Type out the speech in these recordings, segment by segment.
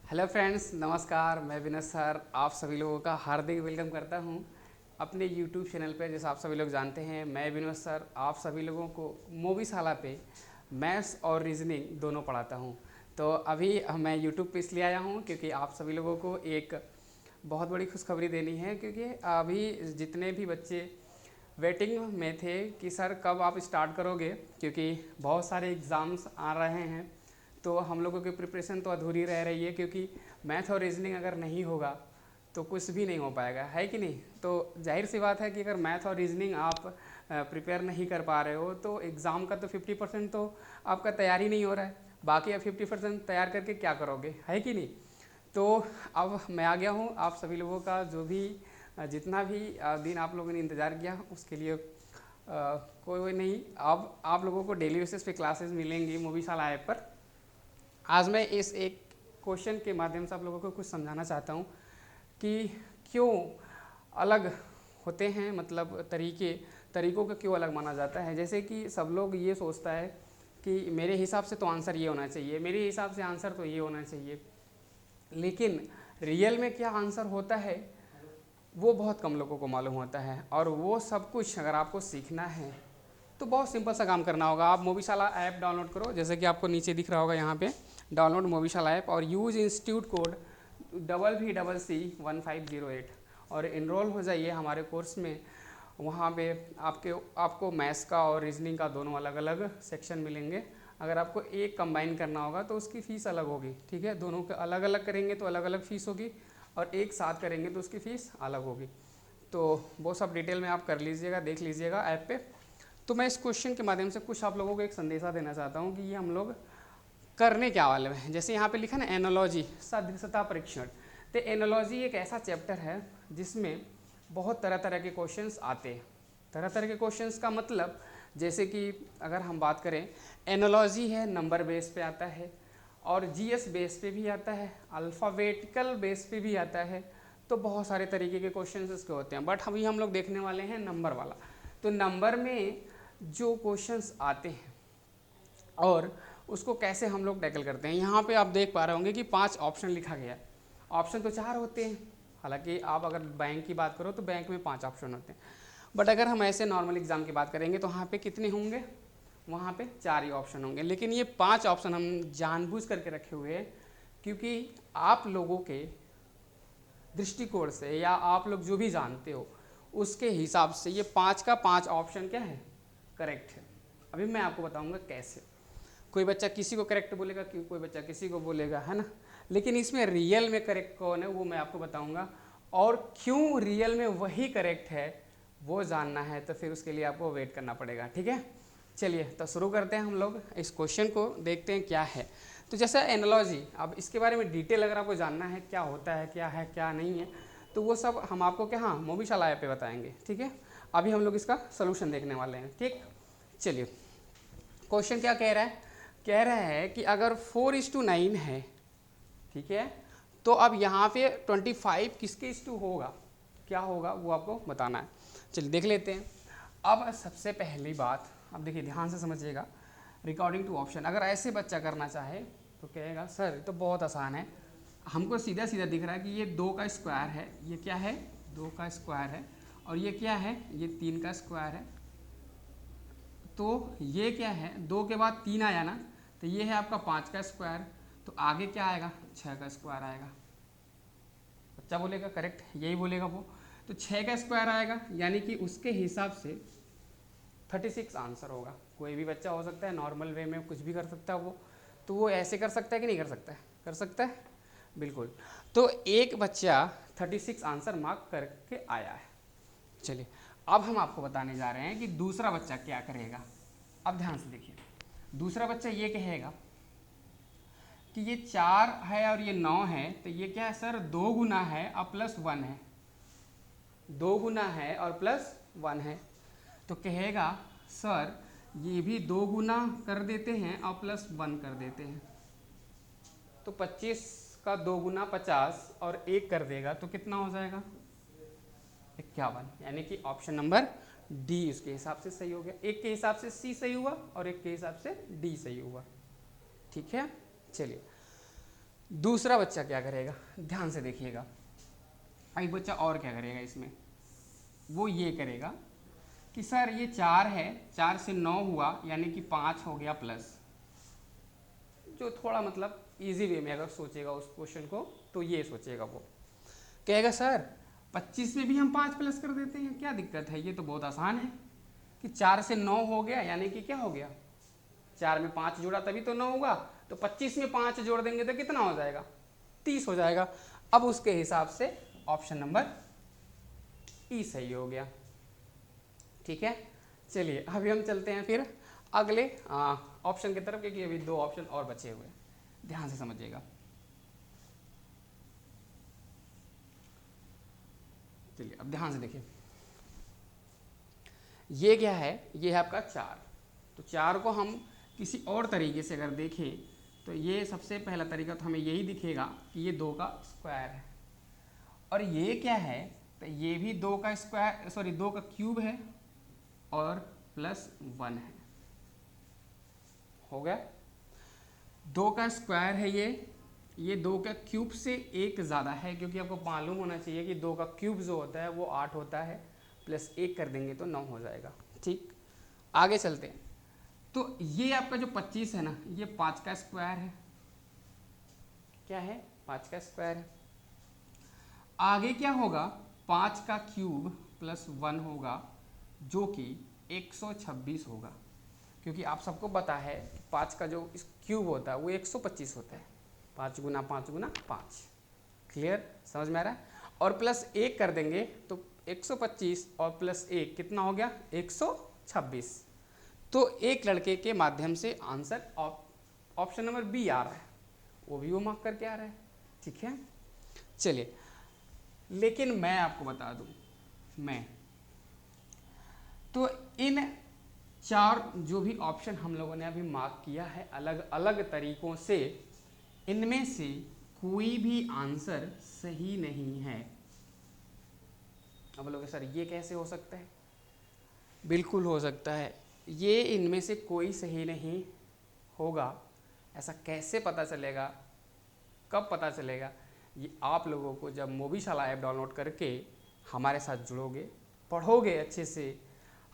Hello friends, नमस्कार। मैं विनय sir आप सभी लोगों का हार्दिक वेलकम करता हूं अपने यूट्यूब चैनल पे। जैसे आप सभी लोग जानते हैं, मैं विनय सर आप सभी लोगों को मूवीशाला पे मैथ्स और रीजनिंग दोनों पढ़ाता हूं। तो अभी मैं यूट्यूब पे इसलिए आया हूं क्योंकि आप सभी लोगों को एक बहुत बड़ी खुशखबरी देनी है। क्योंकि अभी जितने भी बच्चे वेटिंग में थे कि सर कब आप स्टार्ट करोगे, क्योंकि बहुत सारे एग्ज़ाम्स आ रहे हैं, तो हम लोगों की प्रिपरेशन तो अधूरी रह रही है। क्योंकि मैथ और रीजनिंग अगर नहीं होगा तो कुछ भी नहीं हो पाएगा, है कि नहीं। तो जाहिर सी बात है कि अगर मैथ और रीजनिंग आप प्रिपेयर नहीं कर पा रहे हो तो एग्ज़ाम का तो 50% तो आपका तैयार ही नहीं हो रहा है। बाकी आप 50% तैयार करके क्या करोगे, है कि नहीं। तो अब मैं आ गया हूँ आप सभी लोगों का, जो भी जितना भी दिन आप लोगों ने इंतज़ार किया उसके लिए कोई नहीं। अब आप लोगों को डेली बेसिस पे क्लासेस मिलेंगी मूवीशाला ऐप पर। आज मैं इस एक क्वेश्चन के माध्यम से आप लोगों को कुछ समझाना चाहता हूँ कि क्यों अलग होते हैं, मतलब तरीकों को क्यों अलग माना जाता है। जैसे कि सब लोग ये सोचता है कि मेरे हिसाब से तो आंसर ये होना चाहिए, मेरे हिसाब से आंसर तो ये होना चाहिए, लेकिन रियल में क्या आंसर होता है वो बहुत कम लोगों को मालूम होता है। और वो सब कुछ अगर आपको सीखना है तो बहुत सिंपल सा काम करना होगा। आप मूवीशाला ऐप डाउनलोड करो, जैसे कि आपको नीचे दिख रहा होगा यहाँ पे, डाउनलोड मूवीशाला ऐप और यूज़ इंस्टीट्यूट कोड VVC1508 और इनरोल हो जाइए हमारे कोर्स में। वहाँ पे आपको मैथ्स का और रीजनिंग का दोनों अलग अलग सेक्शन मिलेंगे। अगर आपको एक कंबाइन करना होगा तो उसकी फ़ीस अलग होगी, ठीक है। दोनों के अलग अलग करेंगे तो अलग अलग फ़ीस होगी, और एक साथ करेंगे तो उसकी फ़ीस अलग होगी। तो वो सब डिटेल में आप कर लीजिएगा, देख लीजिएगा ऐप पे। तो मैं इस क्वेश्चन के माध्यम से कुछ आप लोगों को एक संदेशा देना चाहता हूँ कि ये हम लोग करने क्या वाले हैं। जैसे यहाँ पे लिखा ना एनालॉजी, सदृशता परीक्षण। तो एनालॉजी एक ऐसा चैप्टर है जिसमें बहुत तरह तरह के क्वेश्चंस आते हैं। तरह तरह के क्वेश्चंस का मतलब, जैसे कि अगर हम बात करें, एनालॉजी है नंबर बेस पे आता है, और जीएस बेस पे भी आता है, अल्फ़ाबेटिकल बेस पे भी आता है। तो बहुत सारे तरीके के क्वेश्चंस इसके होते हैं, बट अभी हम लोग देखने वाले हैं नंबर वाला। तो नंबर में जो क्वेश्चंस आते हैं और उसको कैसे हम लोग टैकल करते हैं, यहाँ पे आप देख पा रहे होंगे कि 5 ऑप्शन लिखा गया है। ऑप्शन तो 4 होते हैं, हालांकि आप अगर बैंक की बात करो तो बैंक में 5 ऑप्शन होते हैं, बट अगर हम ऐसे नॉर्मल एग्जाम की बात करेंगे तो वहाँ पे कितने होंगे, वहाँ पे 4 ही ऑप्शन होंगे। लेकिन ये 5 ऑप्शन हम जानबूझ करके रखे हुए हैं क्योंकि आप लोगों के दृष्टिकोण से, या आप लोग जो भी जानते हो उसके हिसाब से, ये 5 का 5 ऑप्शन क्या है, करेक्ट है। अभी मैं आपको बताऊंगा कैसे। कोई बच्चा किसी को करेक्ट बोलेगा, कोई बच्चा किसी को बोलेगा, है ना। लेकिन इसमें रियल में करेक्ट कौन है वो मैं आपको बताऊंगा, और क्यों रियल में वही करेक्ट है वो जानना है तो फिर उसके लिए आपको वेट करना पड़ेगा, ठीक है। चलिए तो शुरू करते हैं हम लोग इस क्वेश्चन को, देखते हैं क्या है। तो जैसा एनालॉजी, अब इसके बारे में डिटेल अगर आपको जानना है क्या होता है क्या नहीं है, तो वो सब हम आपको क्या, हाँ, मूवीशाला ऐप पे बताएंगे, ठीक है। अभी हम लोग इसका सोल्यूशन देखने वाले हैं, ठीक। चलिए, क्वेश्चन क्या कह रहा है कि अगर 4:9 है, ठीक है, तो अब यहाँ पे 25 किसके इस टू होगा, क्या होगा वो आपको बताना है। चलिए देख लेते हैं। अब सबसे पहली बात, अब देखिए ध्यान से समझिएगा, रिकॉर्डिंग टू ऑप्शन। अगर ऐसे बच्चा करना चाहे तो कहेगा सर ये तो बहुत आसान है, हमको सीधा सीधा दिख रहा है कि ये 2 का स्क्वायर है, ये क्या है, 2 का स्क्वायर है, और ये क्या है, ये 3 का स्क्वायर है। तो ये क्या है, 2 के बाद 3 आया ना, तो ये है आपका 5 का स्क्वायर। तो आगे क्या आएगा, 6 का स्क्वायर आएगा। बच्चा बोलेगा करेक्ट, यही बोलेगा वो। तो 6 का स्क्वायर आएगा, यानी कि उसके हिसाब से 36 आंसर होगा। कोई भी बच्चा हो सकता है, नॉर्मल वे में कुछ भी कर सकता है वो। तो वो ऐसे कर सकता है कि नहीं कर सकता है, कर सकता है बिल्कुल। तो एक बच्चा 36 आंसर मार्क करके आया है। चलिए अब हम आपको बताने जा रहे हैं कि दूसरा बच्चा क्या करेगा। अब ध्यान से देखिए, दूसरा बच्चा ये कहेगा कि ये 4 है और ये 9 है, तो ये क्या है सर, 2 गुना है और प्लस 1 है, 2 गुना है और प्लस 1 है। तो कहेगा सर ये भी 2 गुना कर देते हैं और प्लस 1 कर देते हैं। तो 25 का 2 गुना 50 और 1 कर देगा तो कितना हो जाएगा, 51। यानी कि ऑप्शन नंबर डी उसके हिसाब से सही हो गया। एक के हिसाब से सी सही हुआ और एक के हिसाब से डी सही हुआ, ठीक है। चलिए दूसरा बच्चा क्या करेगा, ध्यान से देखिएगा, एक बच्चा और क्या करेगा इसमें, वो ये करेगा कि सर ये 4 है, 4 से 9 हुआ यानी कि 5 हो गया प्लस, जो थोड़ा मतलब इजी वे में अगर सोचेगा उस क्वेश्चन को तो ये सोचेगा, वो कहेगा सर 25 में भी हम 5 प्लस कर देते हैं, क्या दिक्कत है, ये तो बहुत आसान है कि 4 से 9 हो गया यानी कि क्या हो गया, 4 में 5 जोड़ा तभी तो 9 होगा, तो 25 में 5 जोड़ देंगे तो कितना हो जाएगा, 30 हो जाएगा। अब उसके हिसाब से ऑप्शन नंबर ई सही हो गया। ठीक है, चलिए अभी हम चलते हैं फिर अगले ऑप्शन की तरफ, क्योंकि अभी 2 ऑप्शन और बचे हुए हैं, ध्यान से समझिएगा। चलिए अब ध्यान से देखिए, ये क्या है, ये है आपका 4, तो 4 को हम किसी और तरीके से अगर देखें तो ये सबसे पहला तरीका तो हमें यही दिखेगा कि ये 2 का स्क्वायर है, और ये क्या है, तो ये भी 2 का स्क्वायर, सॉरी 2 का क्यूब है और प्लस 1 है, हो गया। 2 का स्क्वायर है ये 2 का क्यूब से 1 ज़्यादा है, क्योंकि आपको मालूम होना चाहिए कि 2 का क्यूब जो होता है वो 8 होता है, प्लस 1 कर देंगे तो 9 हो जाएगा। ठीक, आगे चलते हैं, तो ये आपका जो 25 है ना, ये 5 का स्क्वायर है, क्या है, 5 का स्क्वायर है। आगे क्या होगा, 5 का क्यूब प्लस 1 होगा, जो कि 126 होगा, क्योंकि आप सबको पता है 5 का जो क्यूब होता है वो 125 होता है, 5 गुना 5 गुना 5, क्लियर, समझ में आ रहा है। और प्लस 1 कर देंगे तो 125 और प्लस 1 कितना हो गया, 126। तो एक लड़के के माध्यम से आंसर ऑप्शन नंबर बी आ रहा है, वो भी वो मार्क करके आ रहा है। ठीक है, चलिए, लेकिन मैं आपको बता दूं, मैं तो इन 4 जो भी ऑप्शन हम लोगों ने अभी मार्क किया है अलग अलग तरीकों से, इनमें से कोई भी आंसर सही नहीं है। अब बोलोगे सर ये कैसे हो सकता है, बिल्कुल हो सकता है, ये इनमें से कोई सही नहीं होगा। ऐसा कैसे पता चलेगा, कब पता चलेगा, ये आप लोगों को जब मोबीशाला ऐप डाउनलोड करके हमारे साथ जुड़ोगे, पढ़ोगे अच्छे से,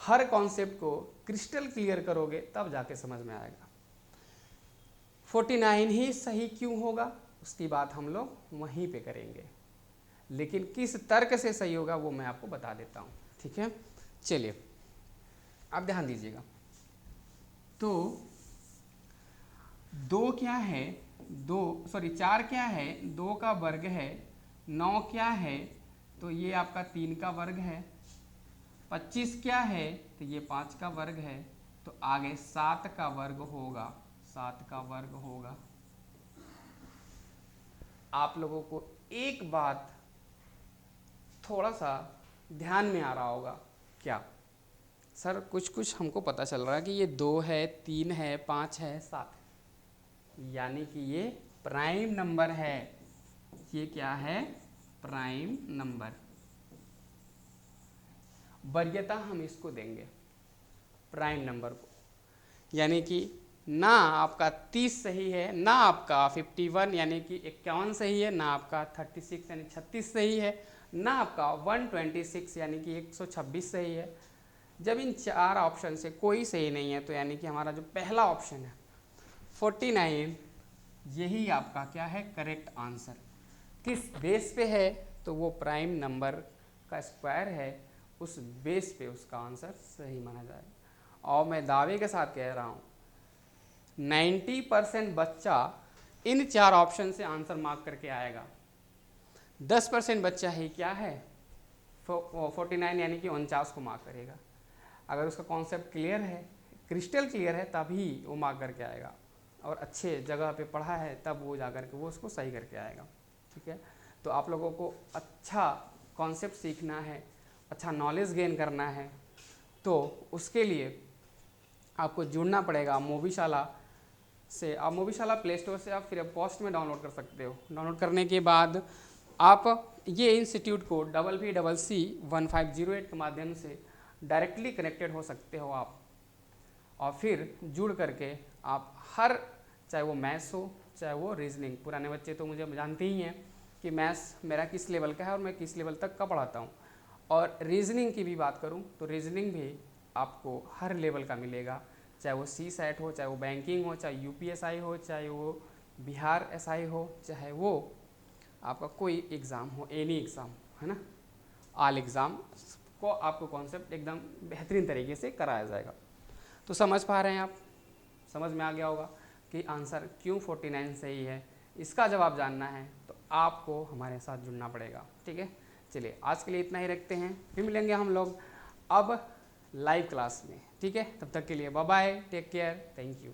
हर कॉन्सेप्ट को क्रिस्टल क्लियर करोगे, तब जाके समझ में आएगा 49 ही सही क्यों होगा, उसकी बात हम लोग वहीं पे करेंगे, लेकिन किस तर्क से सही होगा वो मैं आपको बता देता हूँ। ठीक है, चलिए आप ध्यान दीजिएगा, तो 2 क्या है, 4 क्या है, 2 का वर्ग है, 9 क्या है, तो ये आपका 3 का वर्ग है, 25 क्या है, तो ये 5 का वर्ग है, तो आगे 7 का वर्ग होगा, 7 का वर्ग होगा। आप लोगों को एक बात थोड़ा सा ध्यान में आ रहा होगा, क्या सर कुछ हमको पता चल रहा है कि ये 2 है, 3 है, 5 है, 7 है, यानी कि ये प्राइम नंबर है। ये क्या है, प्राइम नंबर। वरीयता हम इसको देंगे प्राइम नंबर को, यानी कि ना आपका 30 सही है, ना आपका 51 यानी कि 51 सही है, ना आपका 36 यानी 36 सही है, ना आपका 126 यानी कि 126 सही है। जब इन 4 ऑप्शन से कोई सही नहीं है, तो यानी कि हमारा जो पहला ऑप्शन है 49, यही आपका क्या है, करेक्ट आंसर। किस बेस पे है, तो वो प्राइम नंबर का स्क्वायर है, उस बेस पे उसका आंसर सही माना जाएगा। और मैं दावे के साथ कह रहा हूँ 90% बच्चा इन 4 ऑप्शन से आंसर मार्क करके आएगा, 10% बच्चा ही क्या है 49 यानी कि 49 को मार्क करेगा। अगर उसका कॉन्सेप्ट क्लियर है, क्रिस्टल क्लियर है, तभी वो मार्क करके आएगा, और अच्छे जगह पे पढ़ा है तब वो जा कर के वो उसको सही करके आएगा। ठीक है, तो आप लोगों को अच्छा कॉन्सेप्ट सीखना है, अच्छा नॉलेज गेन करना है, तो उसके लिए आपको जुड़ना पड़ेगा मोबीशाला से। आप मोबीशाला प्ले स्टोर से आप फ्री ऑफ कॉस्ट में डाउनलोड कर सकते हो। डाउनलोड करने के बाद आप ये इंस्टीट्यूट को CC1508 के माध्यम से डायरेक्टली कनेक्टेड हो सकते हो आप, और फिर जुड़ करके आप हर, चाहे वो मैथ्स हो, चाहे वो रीजनिंग। पुराने बच्चे तो मुझे जानते ही हैं कि मैथ्स मेरा किस लेवल का है और मैं किस लेवल तक का पढ़ाता हूँ। और रीजनिंग की भी बात करूँ तो रीजनिंग भी आपको हर लेवल का मिलेगा, चाहे वो सी सेट हो, चाहे वो बैंकिंग हो, चाहे यूपीएसआई हो, चाहे वो बिहार एसआई हो, चाहे वो आपका कोई एग्ज़ाम हो, एनी एग्ज़ाम, है ना, ऑल एग्ज़ाम को आपको कॉन्सेप्ट एकदम बेहतरीन तरीके से कराया जाएगा। तो समझ पा रहे हैं आप, समझ में आ गया होगा कि आंसर क्यों 49 सही है। इसका जवाब जानना है तो आपको हमारे साथ जुड़ना पड़ेगा, ठीक है। चलिए आज के लिए इतना ही रखते हैं, फिर मिलेंगे हम लोग अब लाइव क्लास में, ठीक है। तब तक के लिए bye bye, take care, thank you.